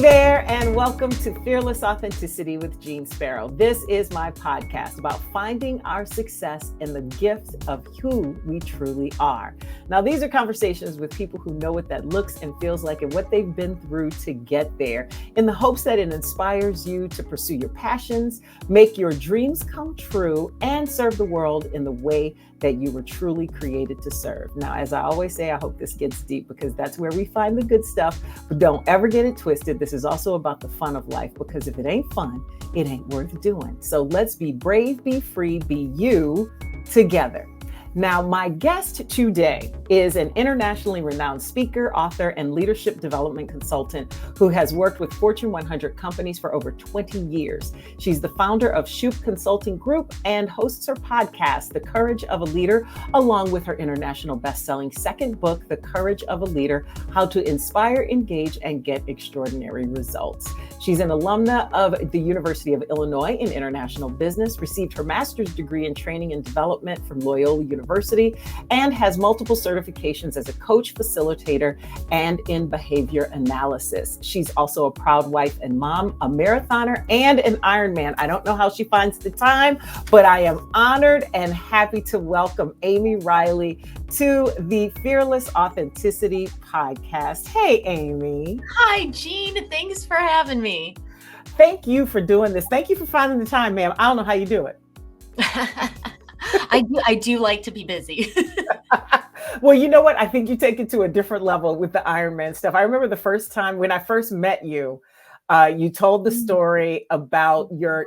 there, and welcome to Fearless Authenticity with Jeanne Sparrow. This is my podcast about finding our success in the gift of who we truly are. Now, these are conversations with people who know what that looks and feels like and what they've been through to get there, in the hopes that it inspires you to pursue your passions, make your dreams come true, and serve the world in the way that you were truly created to serve. Now, as I always say, I hope this gets deep because that's where we find the good stuff, but don't ever get it twisted. This is also about the fun of life, because if it ain't fun, it ain't worth doing. So let's be brave, be free, be you together. Now, my guest today is an internationally renowned speaker, author, and leadership development consultant who has worked with Fortune 100 companies for over 20 years. She's the founder of Shoop Consulting Group and hosts her podcast, The Courage of a Leader, along with her international best-selling second book, The Courage of a Leader: How to Inspire, Engage, and Get Extraordinary Results. She's an alumna of the University of Illinois in International Business, received her master's degree in training and development from Loyola University, and has multiple certifications as a coach, facilitator, and in behavior analysis. She's also a proud wife and mom, a marathoner, and an Ironman. I don't know how she finds the time, but I am honored and happy to welcome Amy Riley to the Fearless Authenticity podcast. Hey, Amy. Hi, Jeanne. Thanks for having me. Thank you for doing this. Thank you for finding the time, ma'am. I don't know how you do it. I do like to be busy. Well, you know what? I think you take it to a different level with the Ironman stuff. I remember the first time when I first met you, you told the story about your.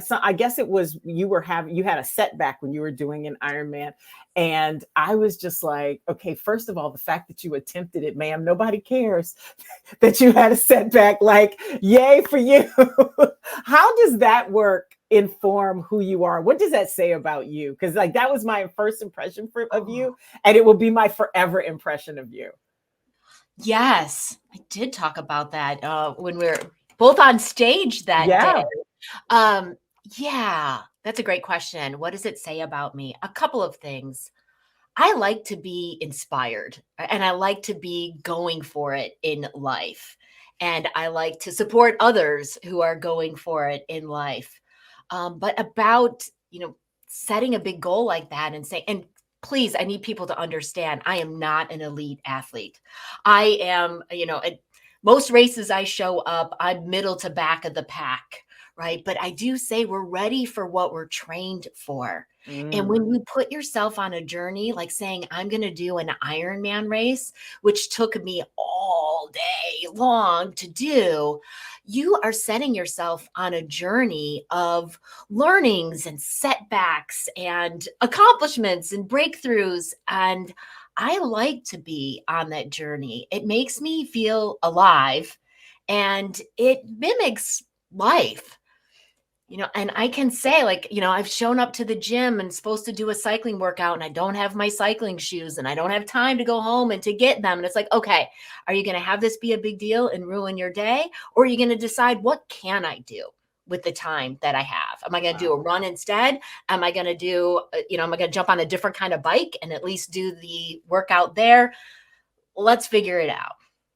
So I guess it was you had a setback when you were doing an Ironman, and I was just like, okay, first of all, the fact that you attempted it, ma'am, nobody cares that you had a setback. Like, yay for you! How does that work? Inform who you are? What does that say about you? Because like that was my first impression of you, and it will be my forever impression of you. Yes, I did talk about that when we were both on stage that day. Yeah, that's a great question. What does it say about me? A couple of things. I like to be inspired, and I like to be going for it in life. And I like to support others who are going for it in life. But about, setting a big goal like that and saying, and please, I need people to understand, I am not an elite athlete. I am, at most races I show up, I'm middle to back of the pack, right? But I do say we're ready for what we're trained for. And when you put yourself on a journey, like saying, I'm going to do an Ironman race, which took me all day long to do, you are setting yourself on a journey of learnings and setbacks and accomplishments and breakthroughs. And I like to be on that journey. It makes me feel alive, and it mimics life. And I can say, I've shown up to the gym and supposed to do a cycling workout, and I don't have my cycling shoes, and I don't have time to go home and to get them. And it's like, okay, are you going to have this be a big deal and ruin your day? Or are you going to decide, what can I do with the time that I have? Am I going to do a run instead? Am I going to do, am I going to jump on a different kind of bike and at least do the workout there? Let's figure it out.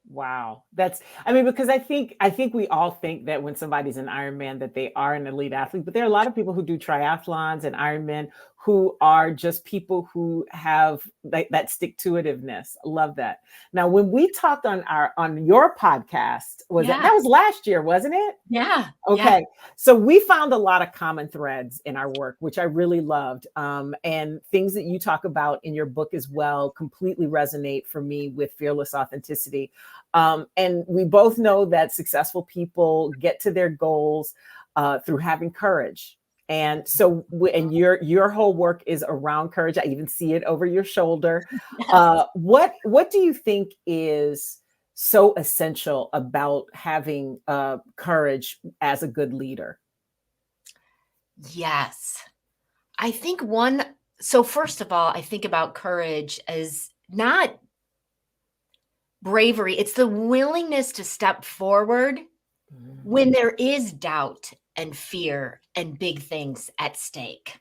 Wow. Because I think we all think that when somebody's an Ironman that they are an elite athlete, but there are a lot of people who do triathlons and Ironman who are just people who have that stick-to-itiveness. Love that. Now, when we talked on your podcast, that was last year, wasn't it? Yeah. Okay. Yeah. So we found a lot of common threads in our work, which I really loved. And things that you talk about in your book as well completely resonate for me with Fearless Authenticity. And we both know that successful people get to their goals through having courage. And so, and your whole work is around courage. I even see it over your shoulder. Yes. What do you think is so essential about having courage as a good leader? Yes, I think so first of all, I think about courage as not bravery. It's the willingness to step forward when there is doubt and fear and big things at stake,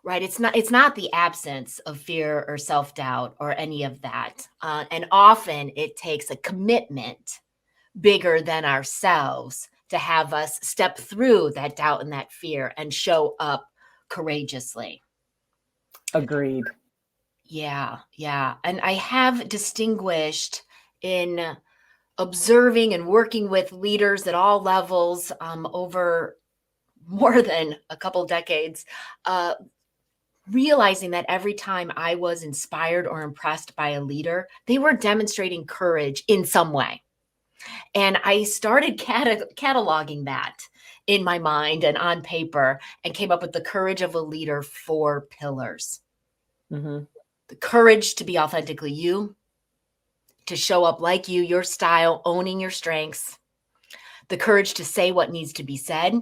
right? It's not the absence of fear or self-doubt or any of that. And often it takes a commitment bigger than ourselves to have us step through that doubt and that fear and show up courageously. Agreed. Yeah, yeah. And I have distinguished in observing and working with leaders at all levels over more than a couple decades, realizing that every time I was inspired or impressed by a leader, they were demonstrating courage in some way. And I started cataloging that in my mind and on paper and came up with the courage of a leader 4 pillars. Mm-hmm. The courage to be authentically you, to show up like you, your style, owning your strengths, the courage to say what needs to be said.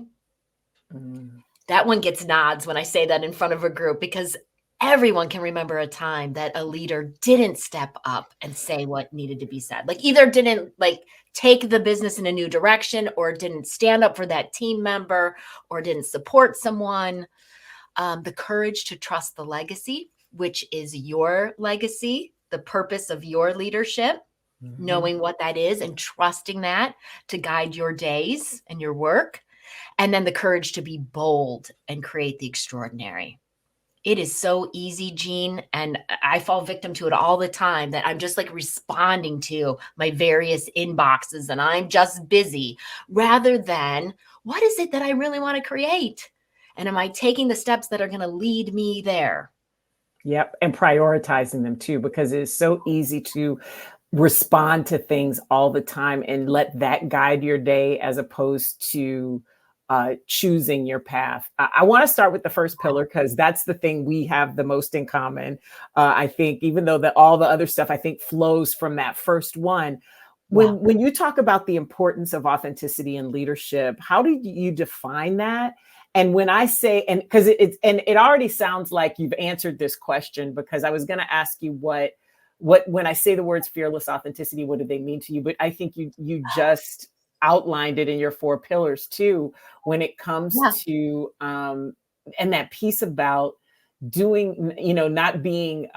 That one gets nods when I say that in front of a group, because everyone can remember a time that a leader didn't step up and say what needed to be said. Like either didn't take the business in a new direction, or didn't stand up for that team member, or didn't support someone. The courage to trust the legacy, which is your legacy, the purpose of your leadership, knowing what that is and trusting that to guide your days and your work. And then the courage to be bold and create the extraordinary. It is so easy, Jeanne, and I fall victim to it all the time, that I'm just responding to my various inboxes and I'm just busy, rather than what is it that I really want to create? And am I taking the steps that are going to lead me there? Yep. And prioritizing them too, because it's so easy to respond to things all the time and let that guide your day, as opposed to choosing your path. I want to start with the first pillar, because that's the thing we have the most in common. I think, even though all the other stuff I think flows from that first one. When you talk about the importance of authenticity in leadership, how do you define that? And when I say, and because it already sounds like you've answered this question, because I was going to ask you what when I say the words fearless authenticity, what do they mean to you? But I think you just outlined it in your 4 pillars too, when it comes to and that piece about doing, not being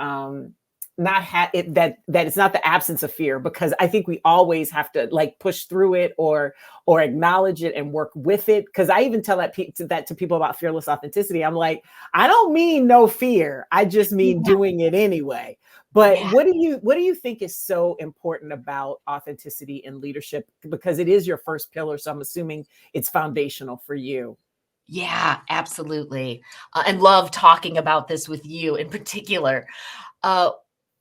that it's not the absence of fear, because I think we always have to push through it or acknowledge it and work with it. Because I even tell that to people about fearless authenticity. I'm like, I don't mean no fear. I just mean doing it anyway. But what do you think is so important about authenticity in leadership? Because it is your first pillar, so I'm assuming it's foundational for you. Yeah, absolutely. And love talking about this with you in particular.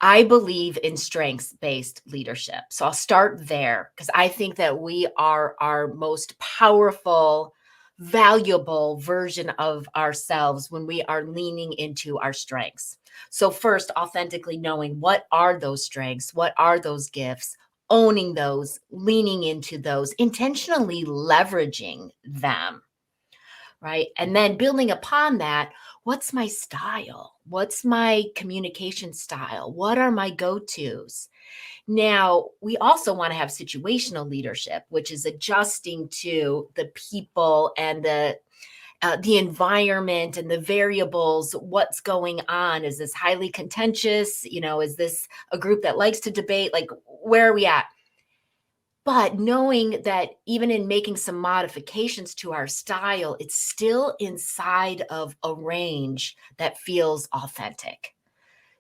I believe in strengths-based leadership. So I'll start there, because I think that we are our most powerful, valuable version of ourselves when we are leaning into our strengths. So first, authentically knowing what are those strengths, what are those gifts, owning those, leaning into those, intentionally leveraging them, right? And then building upon that, what's my style? What's my communication style? What are my go-tos? Now, we also want to have situational leadership, which is adjusting to the people and the environment and the variables. What's going on? Is this highly contentious? Is this a group that likes to debate? Where are we at? But knowing that even in making some modifications to our style, it's still inside of a range that feels authentic.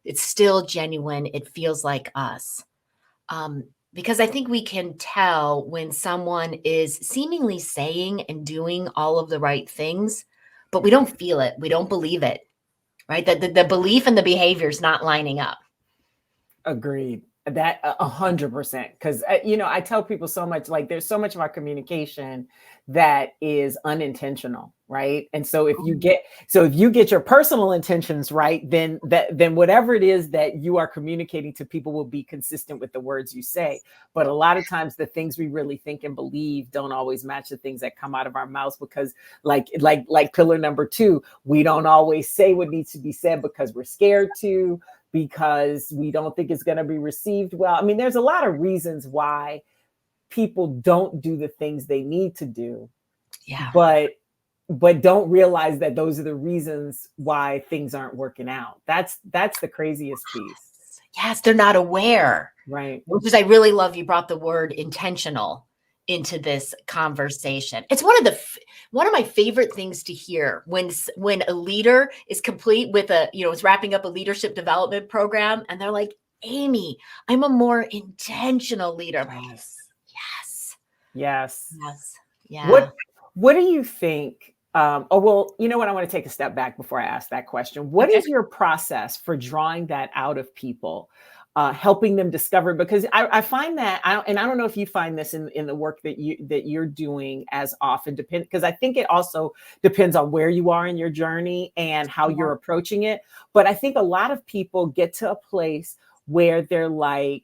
It's still genuine. It feels like us. Because I think we can tell when someone is seemingly saying and doing all of the right things, but we don't feel it. We don't believe it, right? The belief and the behavior is not lining up. Agreed. That 100%. Because, I tell people so much, there's so much of our communication that is unintentional, right? And so if you get your personal intentions right, then whatever it is that you are communicating to people will be consistent with the words you say. But a lot of times the things we really think and believe don't always match the things that come out of our mouths, because like pillar number 2, we don't always say what needs to be said because we're scared to, because we don't think it's going to be received well. I mean, there's a lot of reasons why people don't do the things they need to do, but don't realize that those are the reasons why things aren't working out. That's the craziest piece. Yes, they're not aware. Right. Which is, I really love you brought the word intentional into this conversation. It's one of my favorite things to hear when a leader is complete with is wrapping up a leadership development program and they're like, Amy, I'm a more intentional leader. I'm like, yes. Yes. Yes. Yeah. What do you think? Well, you know what? I want to take a step back before I ask that question. What is your process for drawing that out of people, helping them discover? Because I find that, I don't know if you find this in the work that you're doing as often, because I think it also depends on where you are in your journey and how you're approaching it. But I think a lot of people get to a place where they're like,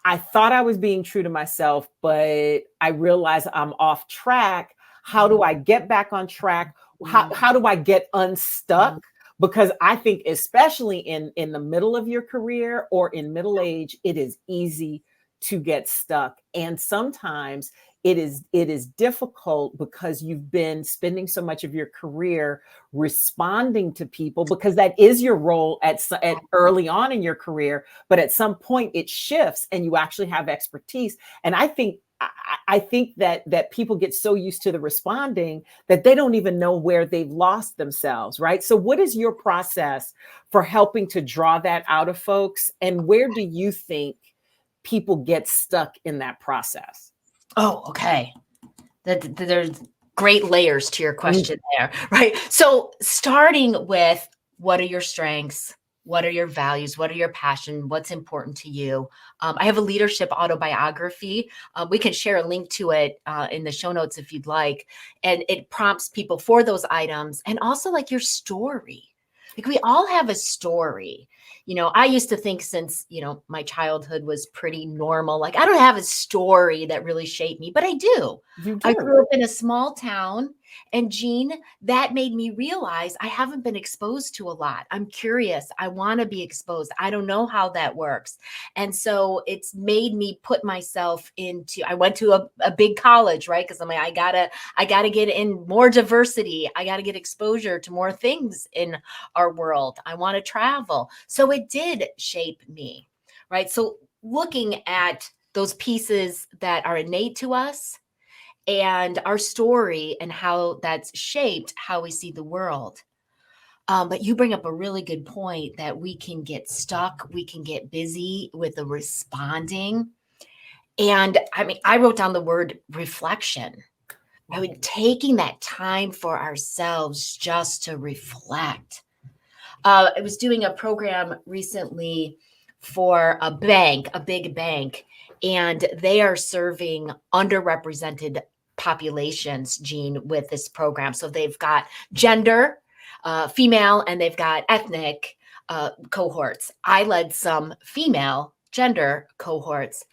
I thought I was being true to myself, but I realize I'm off track. How do I get back on track? How do I get unstuck? Because I think especially in the middle of your career or in middle age, it is easy to get stuck. And sometimes it is difficult because you've been spending so much of your career responding to people, because that is your role at early on in your career. But at some point it shifts and you actually have expertise. And I think that people get so used to the responding that they don't even know where they've lost themselves, right? So what is your process for helping to draw that out of folks? And where do you think people get stuck in that process? Oh, okay. There's great layers to your question there, right? So starting with, what are your strengths? What are your values? What are your passion? What's important to you? I have a leadership autobiography. We can share a link to it in the show notes if you'd like. And it prompts people for those items, and also like your story. Like, we all have a story. I used to think, since, my childhood was pretty normal, like I don't have a story that really shaped me, but I do. You do. I grew up in a small town, and Jeanne, that made me realize I haven't been exposed to a lot. I'm curious. I want to be exposed. I don't know how that works. And so it's made me put myself I went to a big college, right? Because I'm like, I gotta get in more diversity. I gotta get exposure to more things in our world. I want to travel. So it did shape me, right? So looking at those pieces that are innate to us and our story and how that's shaped how we see the world. But you bring up a really good point that we can get stuck. We can get busy with the responding. And I wrote down the word reflection. I mean, taking that time for ourselves just to reflect. I was doing a program recently for a big bank, and they are serving underrepresented populations, Jeanne, with this program. So they've got gender, female, and they've got ethnic cohorts. I led some female gender cohorts.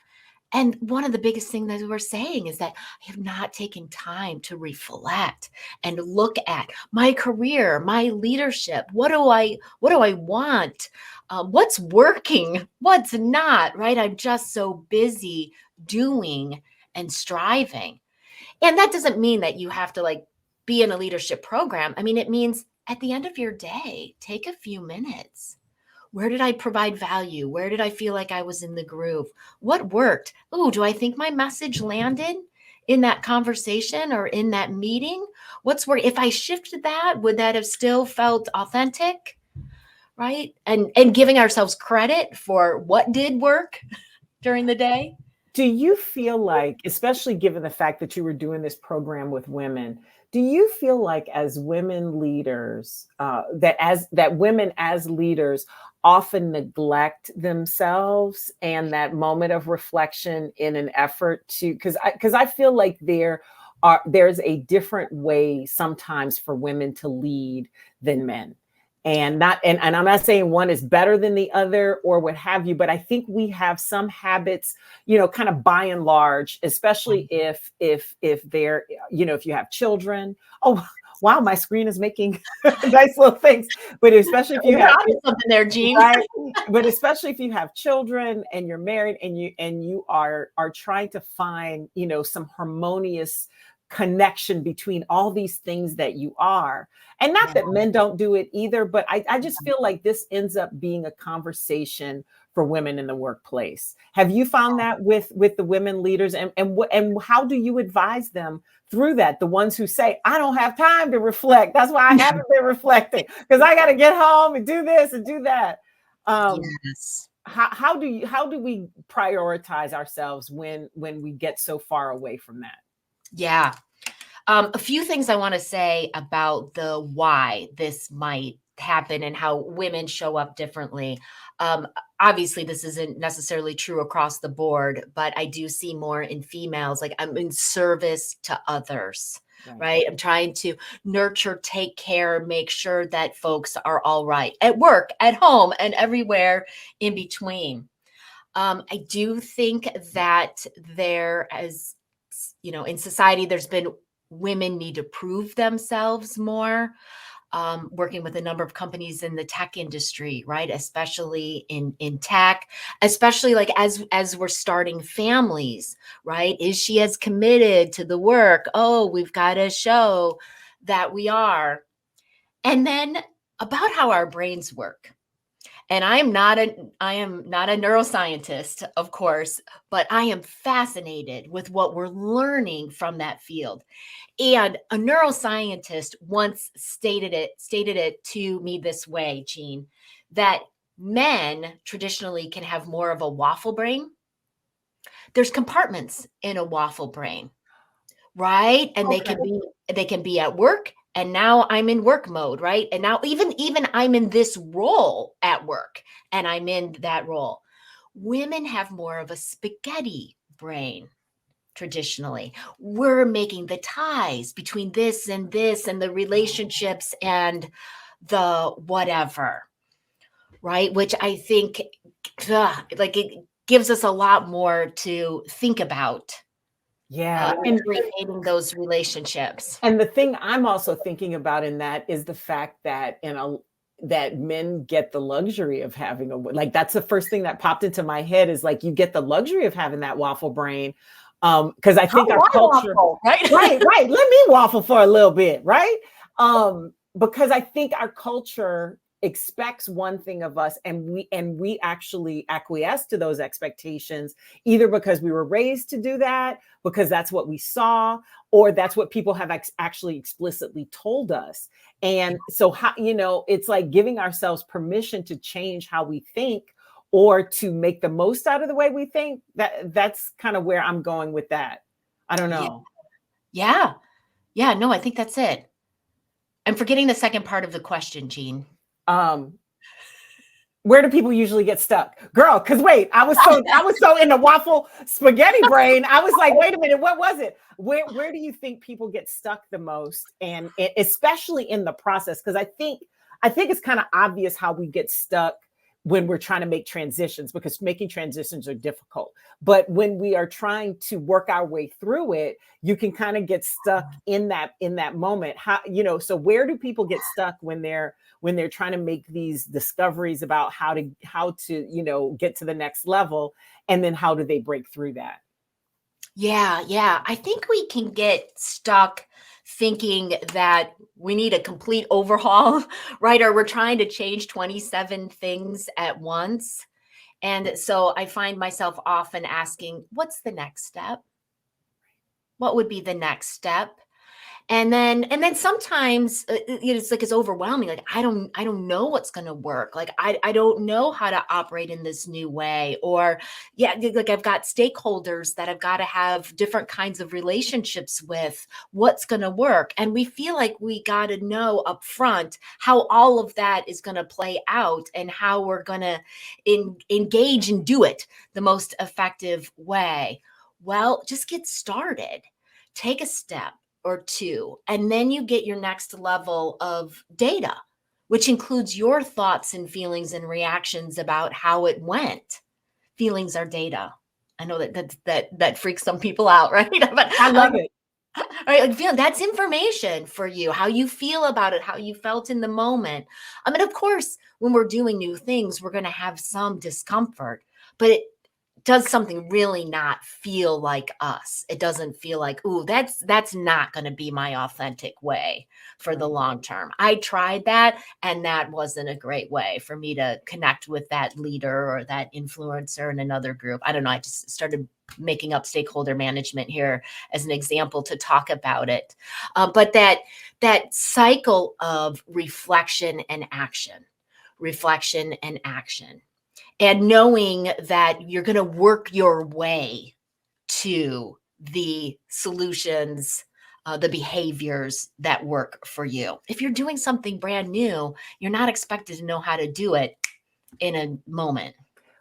And one of the biggest things that we're saying is that I have not taken time to reflect and look at my career, my leadership. What do I want? What's working? What's not, right? I'm just so busy doing and striving. And that doesn't mean that you have to be in a leadership program. It means at the end of your day, take a few minutes. Where did I provide value? Where did I feel like I was in the groove? What worked? Oh, do I think my message landed in that conversation or in that meeting? What's work? If I shifted that, would that have still felt authentic? Right? And giving ourselves credit for what did work during the day. Do you feel like, especially given the fact that you were doing this program with women, do you feel like as women leaders, that women as leaders often neglect themselves and that moment of reflection in an effort to, because I feel like there's a different way sometimes for women to lead than men. And I'm not saying one is better than the other or what have you, but I think we have some habits, kind of by and large, especially if they're, if you have children. Oh, wow, my screen is making nice little things. But especially if you have something there, Jeanne. Right? But especially if you have children and you're married and you are trying to find, some harmonious connection between all these things that you are. And not that men don't do it either, but I just feel like this ends up being a conversation for women in the workplace. Have you found that with the women leaders, and how do you advise them through that? The ones who say, I don't have time to reflect. That's why I haven't been reflecting, because I got to get home and do this and do that. Yes. How do we prioritize ourselves when we get so far away from that? Yeah. A few things I want to say about the why this might happen and how women show up differently. Obviously, this isn't necessarily true across the board, but I do see more in females. Like, I'm in service to others, right? I'm trying to nurture, take care, make sure that folks are all right at work, at home, and everywhere in between. I do think that there, as you know, in society, there's been women need to prove themselves more. Working with a number of companies in the tech industry, right? Especially in tech, especially like as we're starting families, right? Is she as committed to the work? Oh, we've got to show that we are. And then about how our brains work. And I am not a neuroscientist, of course, but I am fascinated with what we're learning from that field. And a neuroscientist once stated it to me this way, Jeanne, that men traditionally can have more of a waffle brain. There's compartments in a waffle brain, right? And they can be at work. And now I'm in work mode, right? And now even I'm in this role at work, and I'm in that role. Women have more of a spaghetti brain. Traditionally, we're making the ties between this and the relationships and the whatever, right? Which I think like it gives us a lot more to think about. And creating those relationships. And the thing I'm also thinking about in that is the fact that that men get the luxury of having like, that's the first thing that popped into my head, is like, you get the luxury of having that waffle brain. Because I think our culture, waffle, right? right. Let me waffle for a little bit, right? Because I think our culture expects one thing of us, and we actually acquiesce to those expectations, either because we were raised to do that, because that's what we saw, or that's what people have actually explicitly told us. And so, how, it's like giving ourselves permission to change how we think, or to make the most out of the way we think. That's kind of where I'm going with that. I don't know. Yeah. No, I think that's it. I'm forgetting the second part of the question, Jeanne. Where do people usually get stuck, girl? Because wait, I was so in the waffle spaghetti brain. I was like, wait a minute, what was it? Where do you think people get stuck the most, and especially in the process? Because I think it's kind of obvious how we get stuck when we're trying to make transitions, because making transitions are difficult. But when we are trying to work our way through it, you can kind of get stuck in that moment. How, so where do people get stuck when they're trying to make these discoveries about how to get to the next level, and then how do they break through that? Yeah. I think we can get stuck thinking that we need a complete overhaul, right? Or we're trying to change 27 things at once. And so I find myself often asking, what's the next step? What would be the next step? And then sometimes it's like, it's overwhelming. Like, I don't know what's going to work. Like, I don't know how to operate in this new way, or like I've got stakeholders that I've got to have different kinds of relationships with. What's going to work? And we feel like we got to know up front how all of that is going to play out, and how we're going to engage and do it the most effective way. Well, just get started. Take a step or two, and then you get your next level of data, which includes your thoughts and feelings and reactions about how it went. Feelings are data. I know that freaks some people out, right? But I love it. Right, like, that's information for you, how you feel about it, how you felt in the moment. Of course, when we're doing new things, we're going to have some discomfort, but does something really not feel like us? It doesn't feel like, ooh, that's not going to be my authentic way for the long term. I tried that, and that wasn't a great way for me to connect with that leader or that influencer in another group. I don't know. I just started making up stakeholder management here as an example to talk about it. But that cycle of reflection and action, and knowing that you're going to work your way to the solutions, the behaviors that work for you. If you're doing something brand new, you're not expected to know how to do it in a moment.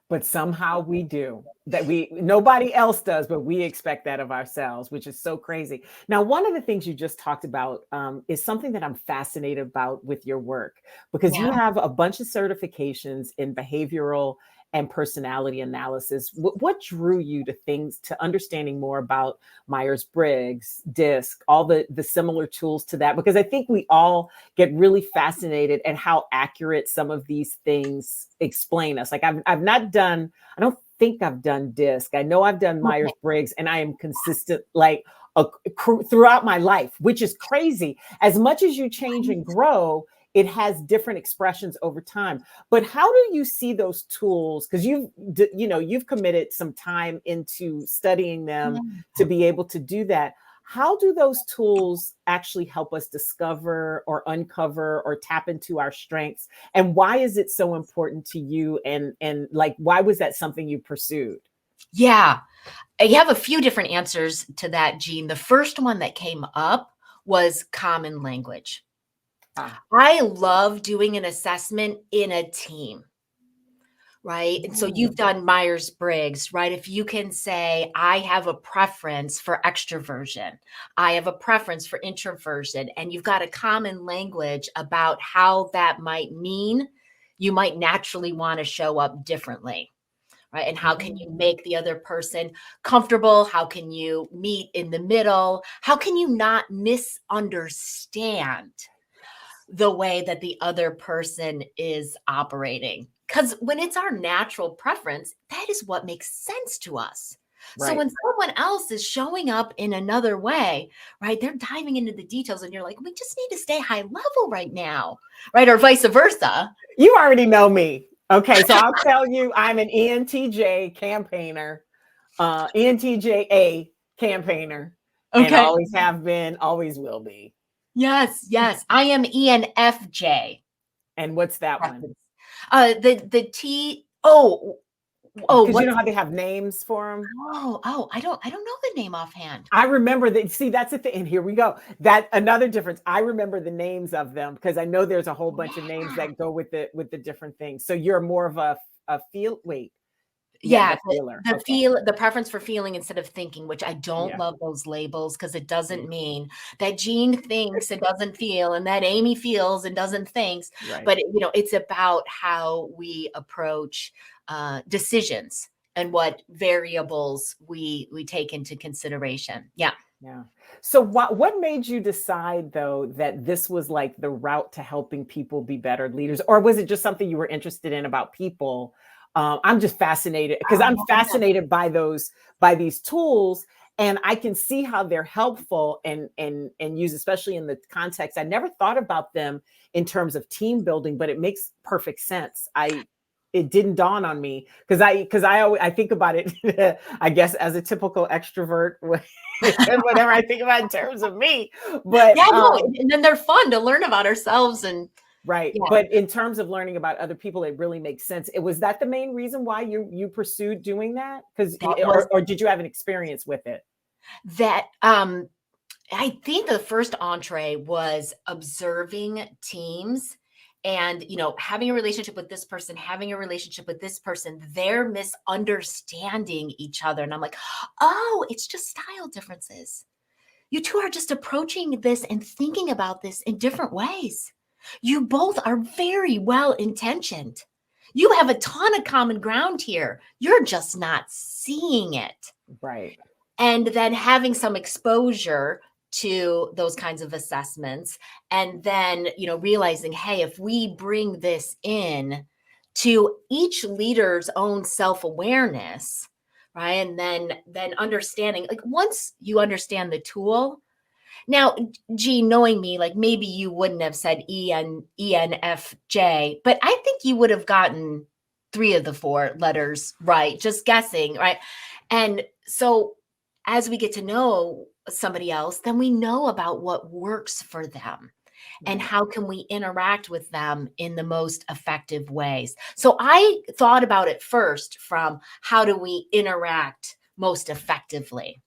But somehow we do. That nobody else does, but we expect that of ourselves, which is so crazy. Now, one of the things you just talked about is something that I'm fascinated about with your work, because you Yeah. have a bunch of certifications in behavioral and personality analysis. What drew you to understanding more about Myers-Briggs, DISC, all the similar tools to that? Because I think we all get really fascinated at how accurate some of these things explain us. Like I don't think I've done DISC. I know I've done Myers-Briggs, and I am consistent throughout my life, which is crazy. As much as you change and grow, it has different expressions over time. But how do you see those tools? Because you've committed some time into studying them to be able to do that. How do those tools actually help us discover or uncover or tap into our strengths? And why is it so important to you? And like, why was that something you pursued? Yeah, I have a few different answers to that, Jeanne. The first one that came up was common language. I love doing an assessment in a team, right? And so you've done Myers-Briggs, right? If you can say, I have a preference for extroversion, I have a preference for introversion, and you've got a common language about how that might mean, you might naturally want to show up differently. Right? And how can you make the other person comfortable? How can you meet in the middle? How can you not misunderstand the way that the other person is operating? Because when it's our natural preference, that is what makes sense to us. Right. So when someone else is showing up in another way, right, they're diving into the details, and you're like, we just need to stay high level right now, right? Or vice versa. You already know me. Okay, so I'll tell you, I'm an ENTJ campaigner, ENTJA campaigner, and always have been, always will be. Yes. I am ENFJ. And what's that one? The T. Because you know how they have names for them. I don't know the name offhand. I remember that. See, that's the thing. And here we go. That another difference. I remember the names of them because I know there's a whole bunch of names that go with the different things. So you're more of a feel. Wait. Yeah, the the preference for feeling instead of thinking, which I don't love those labels, because it doesn't mean that Jeanne thinks and doesn't feel, and that Amy feels and doesn't think. Right. But it's about how we approach decisions and what variables we take into consideration. Yeah. So what made you decide, though, that this was like the route to helping people be better leaders, or was it just something you were interested in about people? I'm just fascinated because I'm fascinated by these tools, and I can see how they're helpful and use, especially in the context. I never thought about them in terms of team building, but it makes perfect sense. It didn't dawn on me because I think about it, I guess, as a typical extrovert, whatever I think about in terms of me. But and then they're fun to learn about ourselves and. Right. Yeah. But in terms of learning about other people, it really makes sense. Was that the main reason why you pursued doing that? Or did you have an experience with it? That I think the first entree was observing teams and, having a relationship with this person, having a relationship with this person, they're misunderstanding each other. And I'm like, oh, it's just style differences. You two are just approaching this and thinking about this in different ways. You both are very well intentioned. You have a ton of common ground here. You're just not seeing it. Right. And then having some exposure to those kinds of assessments, and then, realizing, hey, if we bring this in to each leader's own self-awareness, right? And then understanding, like once you understand the tool. Now, Jeanne, knowing me, like maybe you wouldn't have said ENFJ, but I think you would have gotten 3 of the 4 letters right, just guessing, right? And so as we get to know somebody else, then we know about what works for them and Right. how can we interact with them in the most effective ways. So I thought about it first from how do we interact most effectively?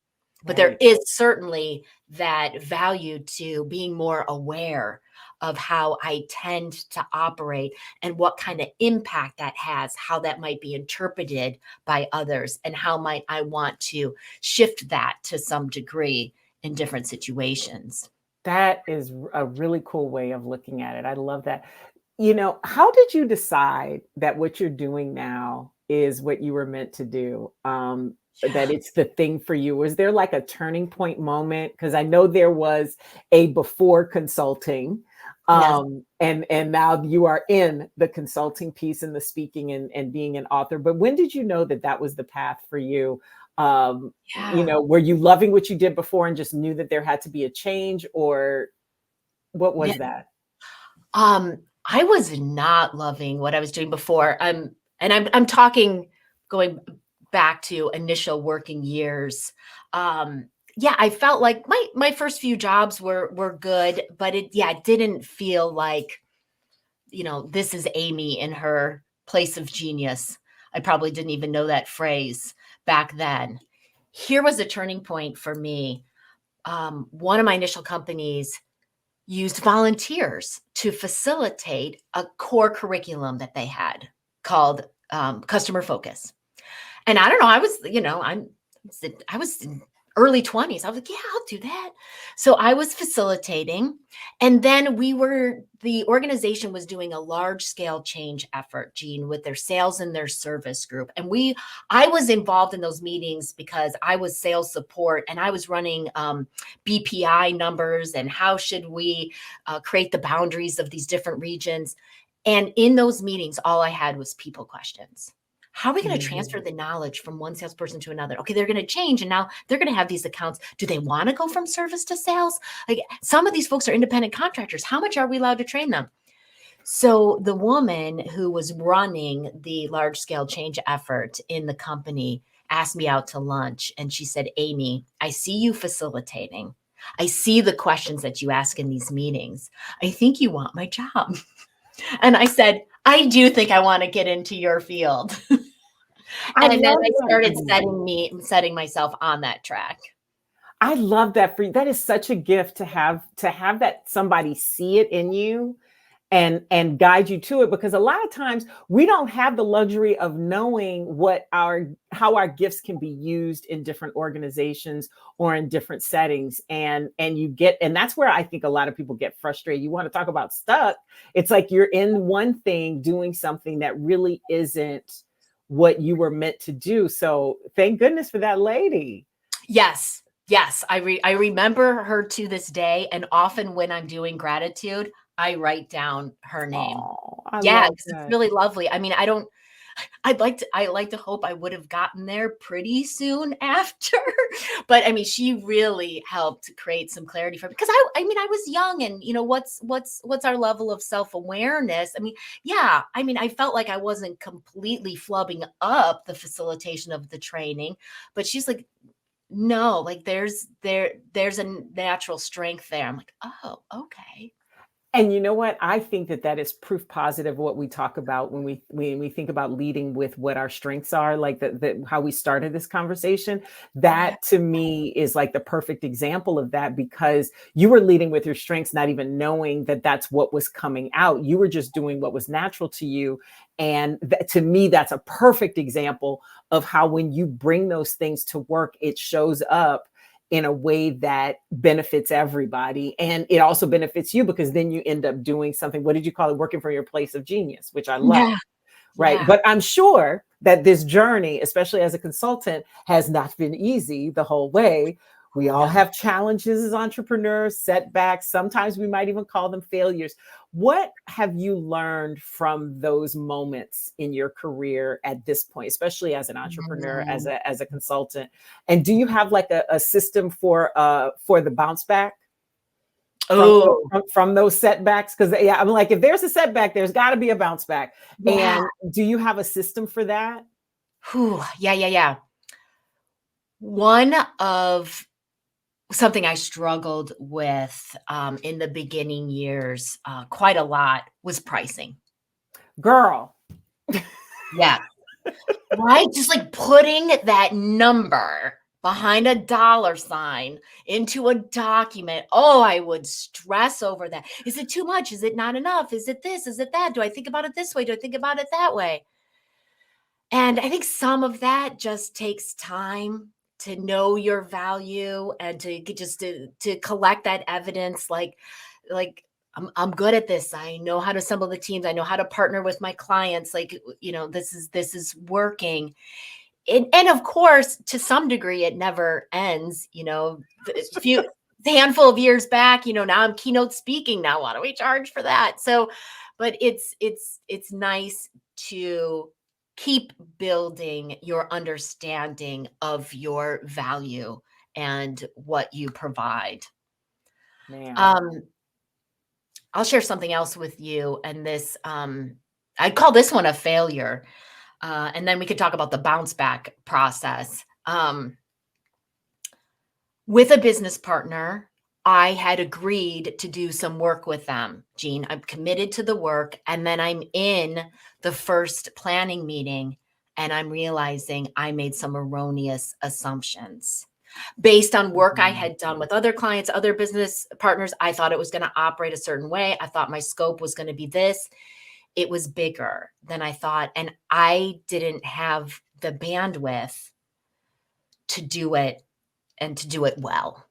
But there Right. is certainly that value to being more aware of how I tend to operate and what kind of impact that has, how that might be interpreted by others, and how might I want to shift that to some degree in different situations. That is a really cool way of looking at it. I love that. How did you decide that what you're doing now is what you were meant to do? That it's the thing for you? Was there like a turning point moment? Because I know there was a before consulting, Yes. and now you are in the consulting piece and the speaking and being an author. But when did you know that that was the path for you? Yeah. Were you loving what you did before and just knew that there had to be a change, or what Yeah. was that? I was not loving what I was doing before. And I'm talking going back to initial working years. Yeah, I felt like my first few jobs were good, but it didn't feel like, this is Amy in her place of genius. I probably didn't even know that phrase back then. Here was a turning point for me. One of my initial companies used volunteers to facilitate a core curriculum that they had called customer focus. And I don't know, I was in early 20s. I was like, yeah, I'll do that. So I was facilitating. And then the organization was doing a large scale change effort, Jeanne, with their sales and their service group. And I was involved in those meetings because I was sales support and I was running BPI numbers and how should we create the boundaries of these different regions. And in those meetings, all I had was people questions. How are we going to transfer Mhm. the knowledge from one salesperson to another? Okay, they're going to change and now they're going to have these accounts. Do they want to go from service to sales? Like some of these folks are independent contractors. How much are we allowed to train them? So the woman who was running the large scale change effort in the company asked me out to lunch and she said, Amy, I see you facilitating. I see the questions that you ask in these meetings. I think you want my job. And I said, I do think I want to get into your field. I And then love I that for started you. setting myself on that track. I love that for you. That is such a gift to have that somebody see it in you and guide you to it, because a lot of times we don't have the luxury of knowing how our gifts can be used in different organizations or in different settings, and that's where I think a lot of people get frustrated. You want to talk about stuck. It's like you're in one thing doing something that really isn't what you were meant to do. So thank goodness for that lady. Yes. Yes. I remember her to this day. And often when I'm doing gratitude, I write down her name. Oh, I Yeah, love because it's that. really lovely. I mean, I like to hope I would have gotten there pretty soon after. But I mean, she really helped create some clarity for me because I was young and what's our level of self-awareness? I mean, yeah, I mean, I felt like I wasn't completely flubbing up the facilitation of the training, but she's like, no, like there's a natural strength there. I'm like, oh, okay. And you know what? I think that that is proof positive what we talk about when we think about leading with what our strengths are, like how we started this conversation. Yeah. That to me is like the perfect example of that, because you were leading with your strengths, not even knowing that that's what was coming out. You were just doing what was natural to you. And to me, that's a perfect example of how when you bring those things to work, it shows up in a way that benefits everybody. And it also benefits you because then you end up doing something. What did you call it? Working from your place of genius, which I love. Yeah. Right. Yeah. But I'm sure that this journey, especially as a consultant, has not been easy the whole way. We all have challenges as entrepreneurs, setbacks. Sometimes we might even call them failures. What have you learned from those moments in your career at this point, especially as an entrepreneur, as a consultant? And do you have like a system for the bounce back from those setbacks? Because I'm like, if there's a setback, there's got to be a bounce back. Yeah. And do you have a system for that? Yeah. One of something I struggled with in the beginning years quite a lot was pricing. Girl. Yeah. Right? Just like putting that number behind a dollar sign into a document. Oh, I would stress over that. Is it too much? Is it not enough? Is it this? Is it that? Do I think about it this way? Do I think about it that way? And I think some of that just takes time to know your value and to just to collect that evidence. Like I'm good at this. I know how to assemble the teams. I know how to partner with my clients. Like, this is working. And of course, to some degree, it never ends. A handful of years back, now I'm keynote speaking. Now, why do we charge for that? So, but it's nice to keep building your understanding of your value and what you provide. I'll share something else with you. And this, I call this one a failure. And then we could talk about the bounce back process. With a business partner, I had agreed to do some work with them. Jeanne, I'm committed to the work. And then I'm in the first planning meeting and I'm realizing I made some erroneous assumptions. Based on work I had done with other clients, other business partners, I thought it was going to operate a certain way. I thought my scope was going to be this. It was bigger than I thought. And I didn't have the bandwidth to do it and to do it well.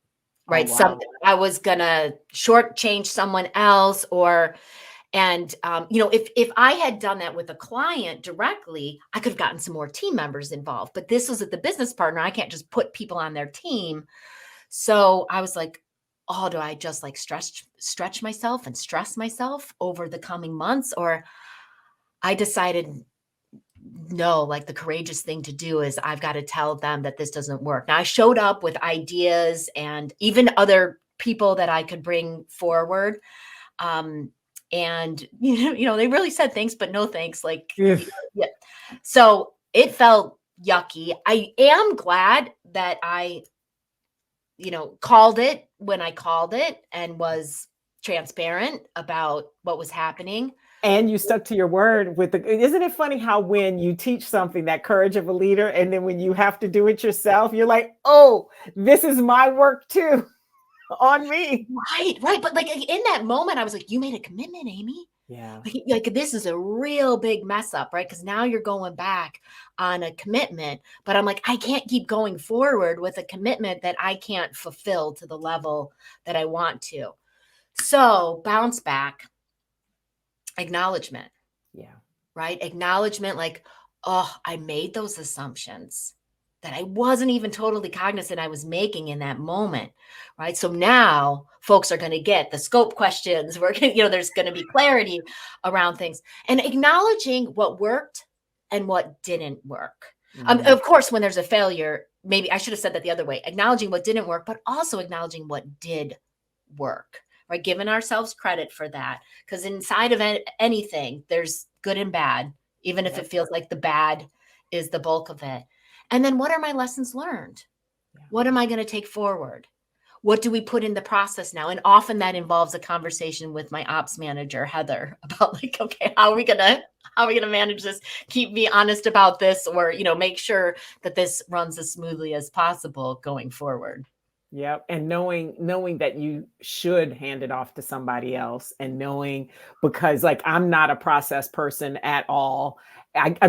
Right. Oh, wow. Something I was going to shortchange someone else if I had done that with a client directly, I could have gotten some more team members involved. But this was at the business partner. I can't just put people on their team. So I was like, oh, do I just like stretch myself and stress myself over the coming months? Or I decided, no, like the courageous thing to do is I've got to tell them that this doesn't work. Now I showed up with ideas and even other people that I could bring forward. And, they really said thanks, but no thanks. Like, yeah. So it felt yucky. I am glad that I, called it when I called it and was transparent about what was happening. And you stuck to your word isn't it funny how when you teach something, that courage of a leader, and then when you have to do it yourself, you're like, oh, this is my work too. On me. Right. But like in that moment, I was like, you made a commitment, Amy. Yeah. Like this is a real big mess up, right? Because now you're going back on a commitment. But I'm like, I can't keep going forward with a commitment that I can't fulfill to the level that I want to. So bounce back, acknowledgement. Yeah. Right. Acknowledgement, like, oh, I made those assumptions that I wasn't even totally cognizant I was making in that moment, right? So now folks are going to get the scope questions. We're going to, there's going to be clarity around things and acknowledging what worked and what didn't work. Mm-hmm. Of course, when there's a failure, maybe I should have said that the other way, acknowledging what didn't work, but also acknowledging what did work, right? Giving ourselves credit for that. Because inside of anything, there's good and bad, even if it feels like the bad is the bulk of it. And then what are my lessons learned? What am I going to take forward? What do we put in the process now? And often that involves a conversation with my ops manager, Heather, about like, okay, how are we going to manage this? Keep me honest about this, or, make sure that this runs as smoothly as possible going forward. Yeah. And knowing that you should hand it off to somebody else, and knowing, because like, I'm not a process person at all. Let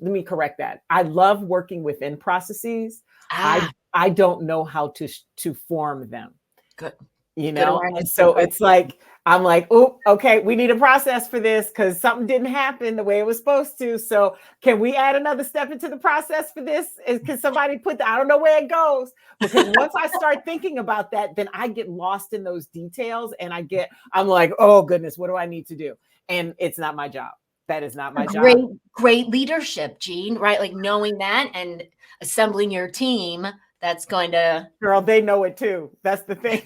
me correct that. I love working within processes. I don't know how to form them. Good. And so it's like, I'm like, oh, okay, we need a process for this because something didn't happen the way it was supposed to. So can we add another step into the process for this? Can somebody I don't know where it goes. Because once I start thinking about that, then I get lost in those details and I'm like, oh goodness, what do I need to do? And it's not my job. That is not my job. Great leadership, Jeanne, right? Like knowing that and assembling your team that's going to. Girl, they know it too. That's the thing.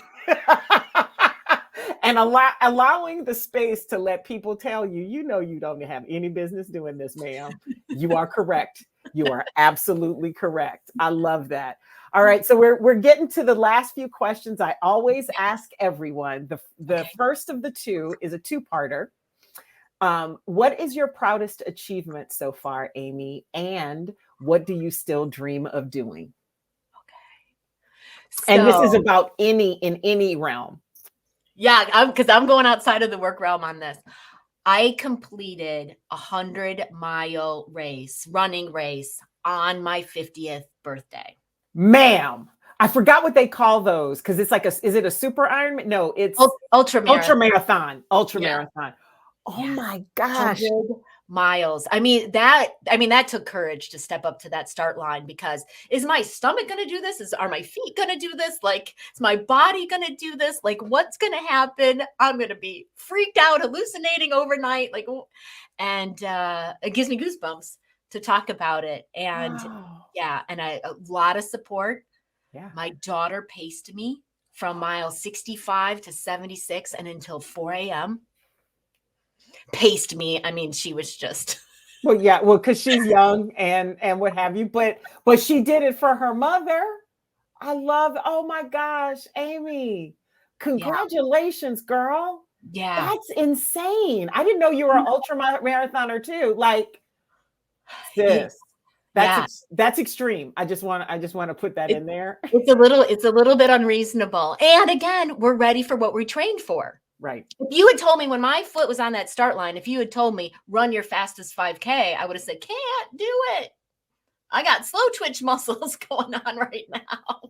And allowing the space to let people tell you, you don't have any business doing this, ma'am. You are correct. You are absolutely correct. I love that. All right. So we're getting to the last few questions I always ask everyone. The first of the two is a two-parter. What is your proudest achievement so far, Amy? And what do you still dream of doing? Okay. And this is about in any realm. Yeah, because I'm going outside of the work realm on this. I completed a 100-mile running race on my 50th birthday. Ma'am, I forgot what they call those because it's like is it a super Ironman? No, it's ultramarathon. Yeah. Oh my gosh. 100 miles. I mean, that took courage to step up to that start line because is my stomach going to do this? Are my feet going to do this? Like, is my body going to do this? Like, what's going to happen? I'm going to be freaked out, hallucinating overnight. Like, and it gives me goosebumps to talk about it. And and a lot of support. Yeah. My daughter paced me from mile 65 to 76 and until 4 a.m. Paced me. I mean, she was just. Well, because she's young and what have you, but she did it for her mother. Oh my gosh, Amy, congratulations, girl. Yeah. That's insane. I didn't know you were an ultra marathoner too. Like, sis. That's extreme. I just want to put that in there. It's a little bit unreasonable. And again, we're ready for what we trained for. Right. If you had told me when my foot was on that start line, if you had told me run your fastest 5K, I would have said, can't do it. I got slow twitch muscles going on right now.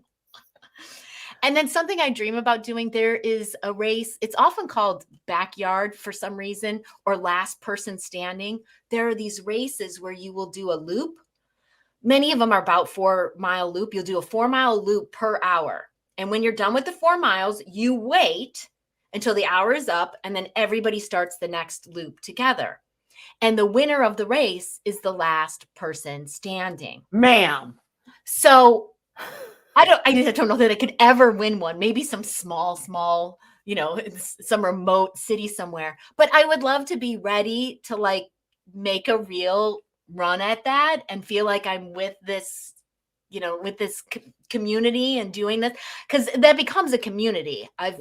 And then something I dream about doing, there is a race. It's often called backyard for some reason, or last person standing. There are these races where you will do a loop. Many of them are about 4-mile loop. You'll do a 4-mile loop per hour. And when you're done with the 4 miles, you wait until the hour is up, and then everybody starts the next loop together. And the winner of the race is the last person standing. Ma'am. So I don't know that I could ever win one. Maybe some small, some remote city somewhere. But I would love to be ready to like make a real run at that and feel like I'm with this, with this community and doing this, because that becomes a community. I've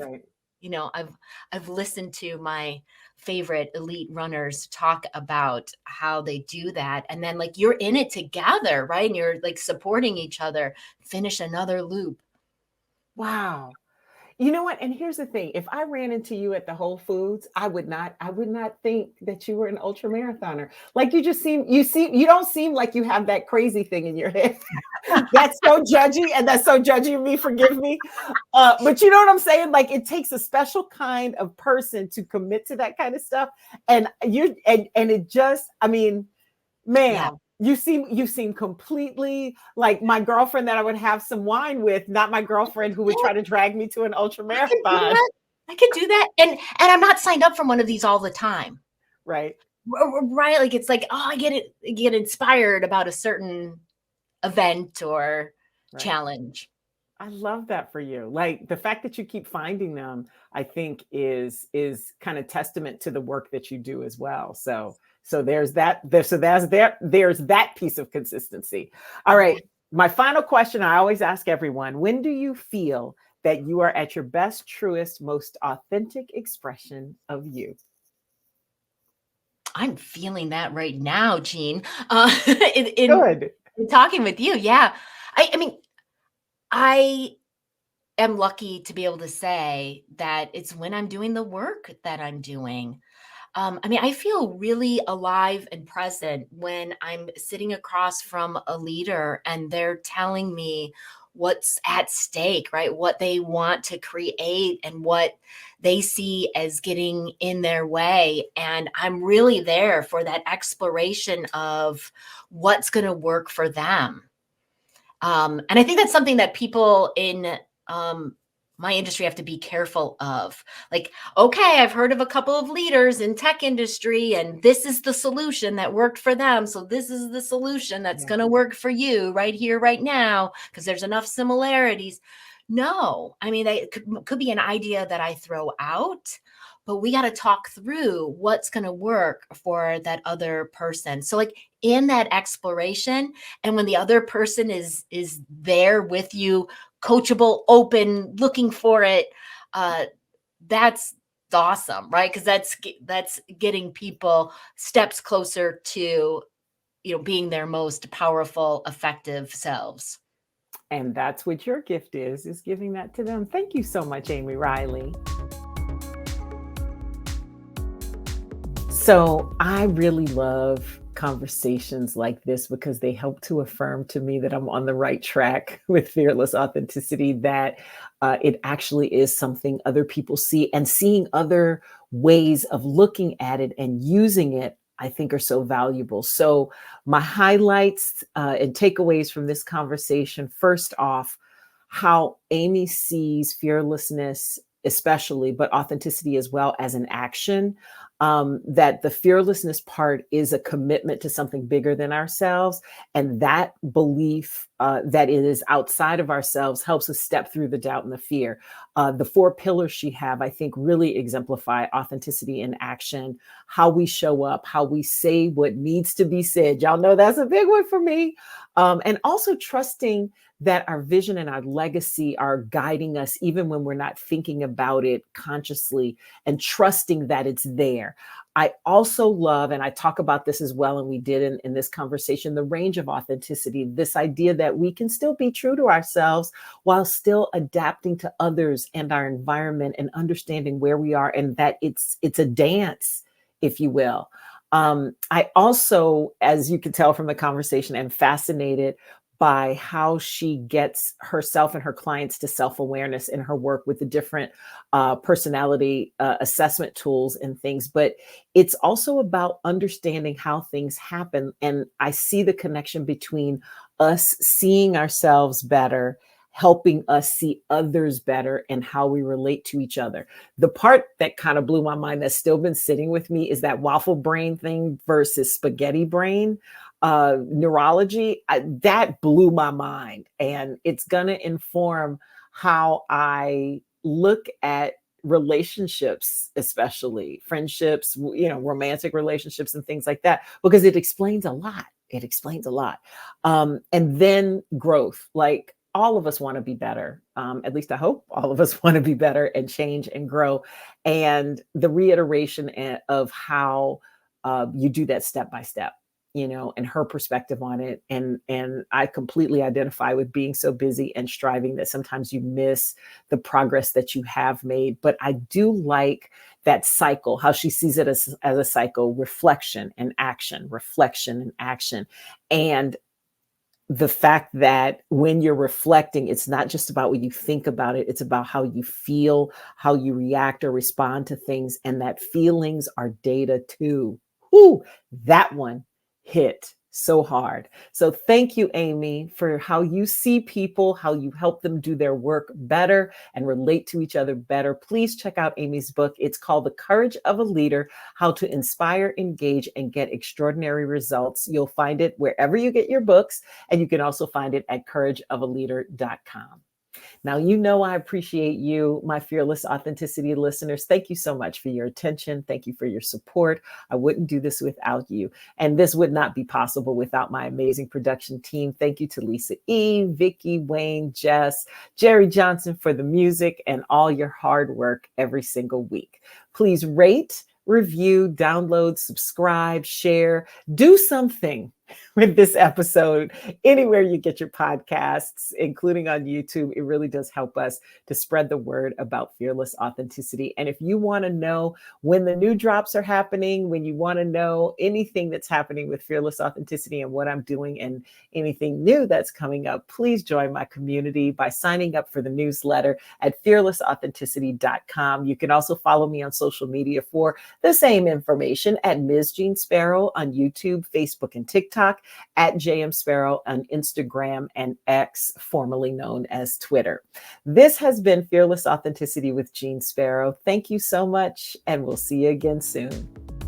listened to my favorite elite runners talk about how they do that. And then like you're in it together, right? And you're like supporting each other, finish another loop. Wow. You know what? And here's the thing. If I ran into you at the Whole Foods, I would not think that you were an ultra marathoner. Like you don't seem like you have that crazy thing in your head. That's so judgy. And that's so judgy of me. Forgive me. But you know what I'm saying? Like it takes a special kind of person to commit to that kind of stuff. And it just, I mean, man. Yeah. You seem completely like my girlfriend that I would have some wine with, not my girlfriend who would try to drag me to an ultra marathon. I could do that. And I'm not signed up for one of these all the time. Right. Right. Like it's like, I get inspired about a certain event or challenge. I love that for you. Like the fact that you keep finding them, I think is kind of testament to the work that you do as well. So there's that. There's that piece of consistency. All right. My final question I always ask everyone: when do you feel that you are at your best, truest, most authentic expression of you? I'm feeling that right now, Jeanne. Good. In talking with you. Yeah. I mean, I am lucky to be able to say that it's when I'm doing the work that I'm doing. I feel really alive and present when I'm sitting across from a leader and they're telling me what's at stake, right? What they want to create and what they see as getting in their way. And I'm really there for that exploration of what's going to work for them. And I think that's something that people in my industry have to be careful of. Like, okay, I've heard of a couple of leaders in tech industry, and this is the solution that worked for them. So this is the solution that's going to work for you right here, right now, because there's enough similarities. No, I mean, it could be an idea that I throw out, but we got to talk through what's going to work for that other person. So like in that exploration, and when the other person is there with you, coachable, open, looking for it, that's awesome, right? Because that's getting people steps closer to, being their most powerful, effective selves. And that's what your gift is giving that to them. Thank you so much, Amy Riley. So I really love conversations like this because they help to affirm to me that I'm on the right track with fearless authenticity, that it actually is something other people see, and seeing other ways of looking at it and using it, I think, are so valuable. So my highlights and takeaways from this conversation, first off, how Amy sees fearlessness especially, but authenticity as well, as an action. That the fearlessness part is a commitment to something bigger than ourselves. And that belief that it is outside of ourselves helps us step through the doubt and the fear. The 4 pillars she have, I think, really exemplify authenticity in action, how we show up, how we say what needs to be said. Y'all know that's a big one for me. And also trusting that our vision and our legacy are guiding us, even when we're not thinking about it consciously, and trusting that it's there. I also love, and I talk about this as well, and we did in this conversation, the range of authenticity, this idea that we can still be true to ourselves while still adapting to others and our environment and understanding where we are, and that it's a dance, if you will. I also, as you can tell from the conversation, am fascinated by how she gets herself and her clients to self-awareness in her work with the different personality assessment tools and things. But it's also about understanding how things happen. And I see the connection between us seeing ourselves better, helping us see others better, and how we relate to each other. The part that kind of blew my mind, that's still been sitting with me, is that waffle brain thing versus spaghetti brain. Neurology, that blew my mind, and it's going to inform how I look at relationships, especially friendships, romantic relationships and things like that, because it explains a lot. It explains a lot. And then growth, like all of us want to be better. At least I hope all of us want to be better and change and grow. And the reiteration of how you do that step by step, and her perspective on it. And I completely identify with being so busy and striving that sometimes you miss the progress that you have made. But I do like that cycle, how she sees it as a cycle: reflection and action, reflection and action. And the fact that when you're reflecting, it's not just about what you think about it, it's about how you feel, how you react or respond to things, and that feelings are data too. Ooh, that one hit so hard. So thank you, Amy, for how you see people, how you help them do their work better and relate to each other better. Please check out Amy's book. It's called The Courage of a Leader: How to Inspire, Engage, and Get Extraordinary Results. You'll find it wherever you get your books, and you can also find it at courageofaleader.com. Now, I appreciate you, my fearless authenticity listeners. Thank you so much for your attention. Thank you for your support. I wouldn't do this without you. And this would not be possible without my amazing production team. Thank you to Lisa E., Vicky, Wayne, Jess, Jerry Johnson for the music and all your hard work every single week. Please rate, review, download, subscribe, share, do something with this episode anywhere you get your podcasts, including on YouTube. It really does help us to spread the word about fearless authenticity. And if you want to know when the new drops are happening, when you want to know anything that's happening with fearless authenticity and what I'm doing and anything new that's coming up, please join my community by signing up for the newsletter at fearlessauthenticity.com. You can also follow me on social media for the same information at Ms. Jeanne Sparrow on YouTube, Facebook, and TikTok, at JM Sparrow on Instagram and X, formerly known as Twitter. This has been Fearless Authenticity with Jeanne Sparrow. Thank you so much, and we'll see you again soon.